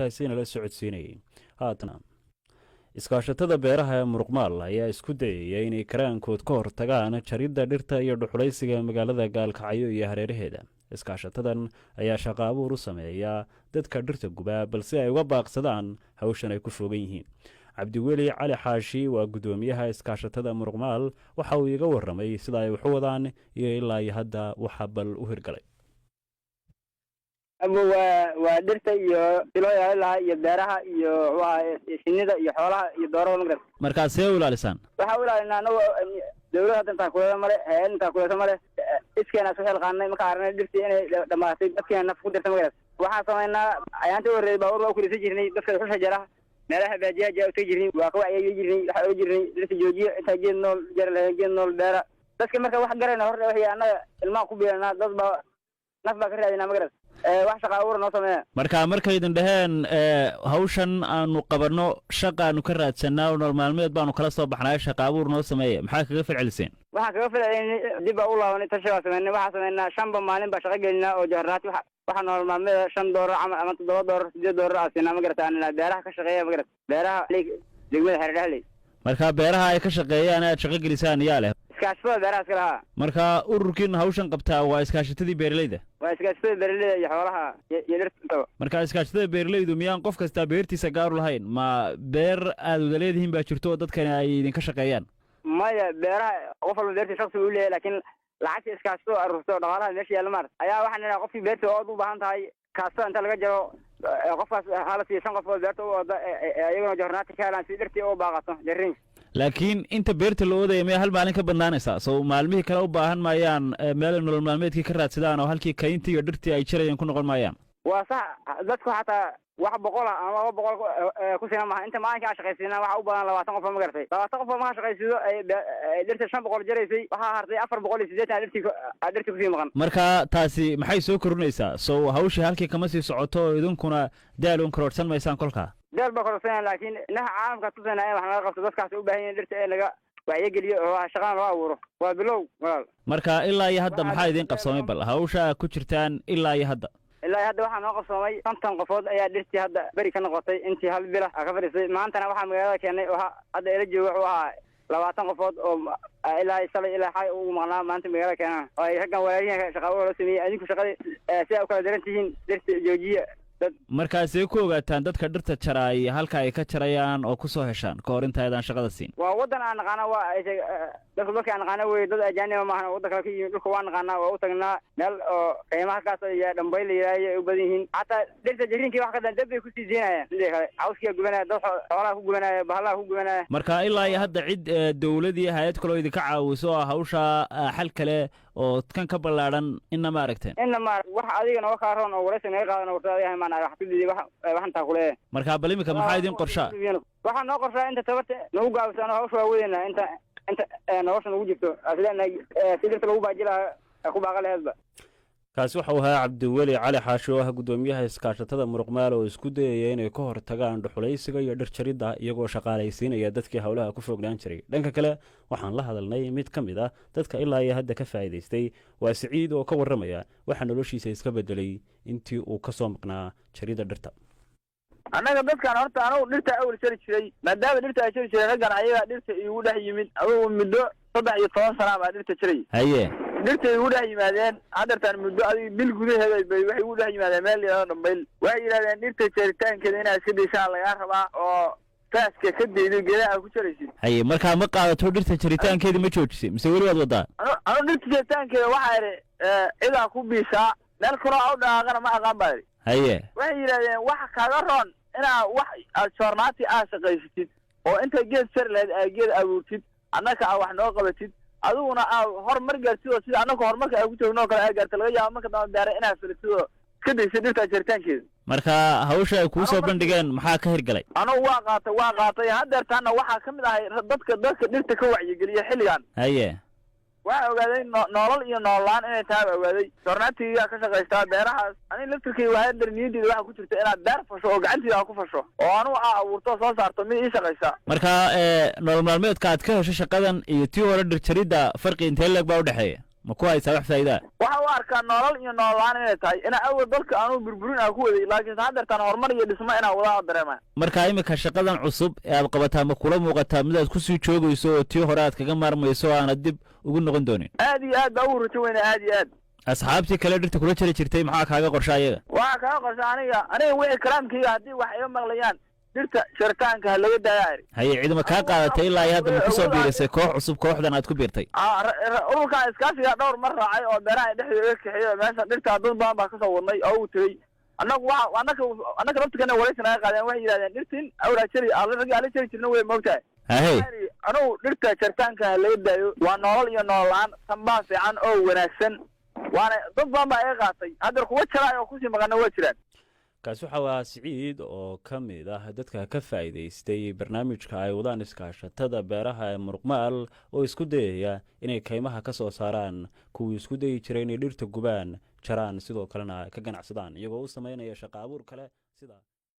xogtaasina la socodsiinayay haatana iskaashatada beeraha ee Muruqmaal ayaa isku dayay inay karaankood ka hortagaan jaridda dhirta iyo dhuxulaysiga magaalada Gaalkacyo iyo hareeraheeda. iskaashatadan ayaa shaqo abuur u sameeya dadka dhirta guba balse ay uga baaqsadaan hawshan ay ku fogan yihiin. Cabdiweli Cali Xaashi waa gudoomiyaha iskaashatada Muruqmaal waxa uu iga warramay sida ay wax u wadaan iyo ilaa hadda waxa bal u hirgalay. waa dhirta iyo ilaaha iyo beeraha iyo shinnida iyo xoolaha iyo doorada magrad markaas ee ilaalisan waxa ilaalinaa anagu dawladda inta kulada male inta kulada male iskeena soo xilqaanay marka arnay dhirtii inay dhamaatay dadkeena naf ku dirta magrad waxa sameynaa ayaanta wareey baawur waa ku riso jirnay dadka xusha jara meelaha baadiyaha u jirnay waa ka ay jirnay waxa u jirnay dhirta joojiyo inta geed nool jar lahayn geed nool beera dadka marka wax garayna hor wixii anaga ilmaha ku beerna dad ba naf ba ka raadina magrad wax shaqo abuur noo sameeyaa markaydan dhaheen hawshan aanu qabanno shaqa aanu ka raadsanaa nolol maalmeed baanu kala soo baxnaa shaqo abuur noo sameeya maxaa kaga falceliseen waxaan kaga falcelinay dib u laabanay tashiga sameeynay waxaan sameynaa 5 maalin ba shaqo gelinaa oo jaarnaati waxa nolol maalmeed $5 ama $7 $8 aasina ma garataan beeraha ka shaqeeya ma garat beeraha degmada Hareeraha marka beeraha ay ka shaqeeyaan aad shaqo gelisaan yaa leh iskaashatada beeraha iska lahaa marka ururkiin hawshan qabtaa waa iskaashatadii beeralayda waa iskaashatada beeralayda iyo xoolaha iyo dhirta marka iskaashatada beeralaydu miyaan qof kasta beertiisa gaar u lahayn ma beer aad wada leedihiin baa jirto dadkani ay idinka shaqeeyaan maya beeraha qof walba beertiisa shaqsi u leeyahay laakiin lacagta iskaashato arurto dhaqaalaha meesha yaala maar ayaa waxaan nidhaa qofkii beerta oo u baahan tahay kaasoo inta laga jaro qofkaas hala siiyo 5 qof oo beerta u wada ayaguna jarnaati ka helaan si dhirtii oo baaqato jarin laakiin inta beerta loo waday ma hal maalin ka badnaanaysa soo maalmihii kale u baahan maayaan meel nolol maalmeedkii ka raadsadaan oo halkii kayntii iyo dhirtii ay jirayeen ku noqon maayaan waa sax dadku xataa wax 100 ama 200 ku sina maaha inta maalinka shaqaysiina waxa u badan 20 qof ma gartay 20 qof ma shaqaysido ay dhirta 500 jaraysay waxa hartay 480 dhirtii ku sii maqan marka taasi maxay soo kordhinaysaa soo hawshii halkii kama sii socoto idinkuna daalon kororsan maysaan kolka dal ba kororsan laakiin inaha caalamka tusanaya wax laga qabto dadkaas u baahan yihiin dhirta ee laga wacyi geliyo oo shaqada loo abuuro waa bilow walaal marka ilaa iyo hadda maxaa idin qabsoomay bal hawsha ku jirtaan ilaa iyo hadda waxaan noo qabsoomay 50 qofood ayaa dhirtii hadda bari ka noqotay intii hal bil ka fadhisay maantana waxa magaalada keenay oo hadda ila joogo wuxuu ahaa 20 qofood oo ilaa shalay ilaa xay ugu maqnaa maanta magaalada keenay oo ay raggan walaalihiin shaqo oo la sameeyay adinku shaqada si ay u kala daran tihiin dhirta joojiya markaas ay ku ogaataan dadka dhirta jaray halka ay ka jarayaan oo ku soo heshaan ka hor inta aydan shaqada siin waa wadan aan naqaana waa dadka aan naqaana way dad ajaanib ma aha wadanka ka yimid dhulka waan naqaana waa u tagnaa meel oo qiimaha kaas ay dambay la yiraahdo u badan yihiin hatta dhirta jirinkii wax ka dan dab ay ku sii deynayaan sidii kale cawskiga gubanaya dad xoolaha ku gubanaya bahalaha ku gubanaya marka ilaa iyo hadda cid dawladii hay'ad kale oo idinka caawiso hawsha xal kale oo kan ka balaaran inama aragteen wax adiga noo ka roon oo waraysi naga qaadan oo taadiyahay ma wax ku diiday waxan taa kule marka balimika maxaa idin qorshaa waxa noo qorshaa inta tabarta nagu gaabsano hawsha waa weynaa inta nolosha nagu jirto aslan sidii lagu baajilaa ku baaqaleedba kaasi waxa uu ahaa Cabdiweli Cali Xaashi oo gudoomiyaha iskaashatada Muruqmaal oo isku dayay inay ka hortagaan dhuxulaysiga iyo dhir jaridda iyagoo shaqaalaysiinaya dadkii hawlaha ku fognaan jiray dhanka kale waxaan la hadalnay mid ka mid ah dadka ilaa iyo hadda ka faa'iideystay waa Siciid oo ka warramaya waxa noloshiisa iska bedelay intii uu ka soo maqnaa jaridda dhirta anaga dadkan horta anagu dhirta awal jari jiray maadaama dhirta ay jari jiray raggan ayaga dhirta igu dhex yimid adigu muddo 13 sano baa dhirta jiray haye dhirta igu dhex yimaadeen hadartan muddo adiga bil gudaheed bay wax igu dhex yimaadeen meel yar dhambayl waxay yiraahdeen dhirta jaritaankeeda inaad iska deysaan laga rabaa oo taaska ka deedo geedaha ku jaraysid haye marka ma qaadato dhirta jaritaankeeda ma joojisay mise weli waad wadaa anu dhirta jaritaankeeda waxa yiri ida ku biisaa meel kale oo dhaaqana ma aqaan baa haye waxay yiraahdeen waxa kaaga roon inaa wax aad joornaati shaqaysatid oo inta geed jar lahayd geed abuurtid annaka wax noo qabatid aduguna horumar gaartid oo sida annaka horumarka ay ku joogno kale ay gaartay laga yaabo marka dambe beeray inaad filatid oo iska daysid dhirta jaritaankeeda marka hawsha ay ku soo bandhigeen maxaa ka hirgalay anu waa qaatay hadeertaana waxaa ka mid ahay dadka dhirta ka wacyi geliya xilligan haye waxa ogaaday nolol iyo noolaan inay tahay ogaaday joornaatiga ka shaqaystaa beerahaas ani laftirkii waa darniidii waxa ku jirta inaad beer fasho oo gacantiisa ku fasho oo anu abuurto soo saarto mid ii shaqaysa marka nolol maalmeedka aad ka hesho shaqadan iyo tii hore dhir jaridda farqi intee leeg baa u dhaxeeya ma ku haysaa wax faa'iida waxa uu arkaa nolol iyo nololaan inay tahay ina awal dalka aanu burburin aan ku waday laakiin haddeertaan horumar iyo dhismo inaan wada dareemaa marka imika shaqadan cusub ee aad qabataa ma kula muuqataa mid aad ku sii joogayso oo tii hore aad kaga maarmayso oo aanad dib ugu noqon doonin aad iyo aad baa ugu rajo weyna aad iyo aad asxaabtii kale dhirta kula jari jirtay maxaa kaaga qorsha ayaga waxaa kaaga qorsha aniga wixii kalaamkayga haddii wax iga maqlayaan dhirta jaritaanka ha laga daayaa haye ciidama kaa qaadatay ilaa iyo hadda ma ku soo biirisay koox cusub kooxdan aad ku biirtay ururkan iskaashiga dhowr mar raacay oo beeraha dhexdooda kaxeeyo meesha dhirta dad badan baa kasoo wadnay oo uu tegey annaka laftikana waraysi naga qaadeen waxay yidhahdeen dhirtin awlaa jari ragii ala jari jirna way moogtahay anugu dhirta jaritaanka ha laga daayo waa nolol iyo nolol-aan tanbaa fiican oo wanaagsan waana dad badan baa iga qaatay haddeer kuwa jaraay oo kusii maqana waa jiraan kaasi waxa waa Siciid oo ka mid ah dadka ka faa'iideystay barnaamijka ay wadaan iskaashatada beeraha ee Muruqmaal oo isku dayaya inay kaymaha ka soo saaraan kuwii isku dayi jiray inay dhirta gubaan jaraan sidoo kalena ka ganacsadaan iyagoo u sameynaya shaqo abuur kale sida